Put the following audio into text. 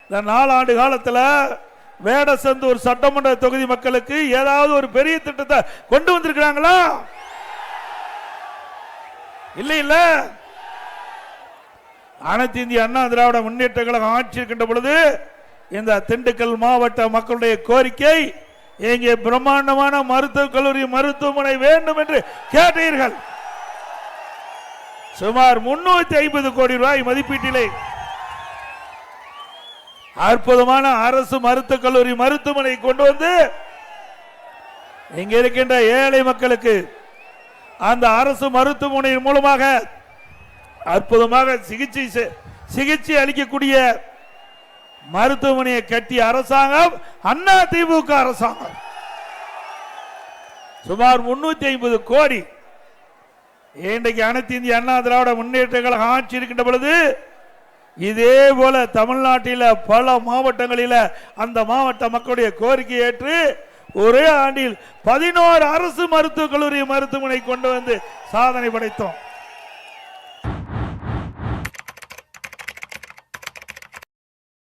இந்த 4 ஆண்டு காலத்தில் வேடசந்தூர் சட்டமன்ற தொகுதி மக்களுக்கு ஏதாவது ஒரு பெரிய திட்டத்தை கொண்டு வந்திருக்கிறாங்களா? இல்ல இல்ல. அனைத்து இந்திய அண்ணா திராவிட முன்னேற்ற கழகம் ஆட்சி இருக்கின்ற பொழுது இந்த திண்டுக்கல் மாவட்ட மக்களுடைய கோரிக்கை, இங்கே பிரம்மாண்டமான மருத்துவக் கல்லூரி மருத்துவமனை வேண்டும் என்று கேட்டீர்கள். சுமார் 350 கோடி ரூபாய் மதிப்பீட்டிலே அற்புதமான அரசு மருத்துவக் கல்லூரி மருத்துவமனை கொண்டு வந்து இங்க இருக்கின்ற ஏழை மக்களுக்கு அந்த அரசு மருத்துவமனையின் மூலமாக அற்புதமாக சிகிச்சை அளிக்கக்கூடிய மருத்துவமனையை கட்டிய அரசாங்கம் அண்ணா திமுக அரசாங்கம். சுமார் 350 கோடி. இன்றைக்கு அனைத்து இந்திய அண்ணா திராவிட முன்னேற்ற கழகம் ஆட்சி இருக்கின்ற பொழுது இதே போல தமிழ்நாட்டில் பல மாவட்டங்களில் அந்த மாவட்ட மக்களுடைய கோரிக்கை ஏற்று ஒரே ஆண்டில் 11 அரசு மருத்துவக் கல்லூரி மருத்துவமனை கொண்டு வந்து சாதனை படைத்தோம்.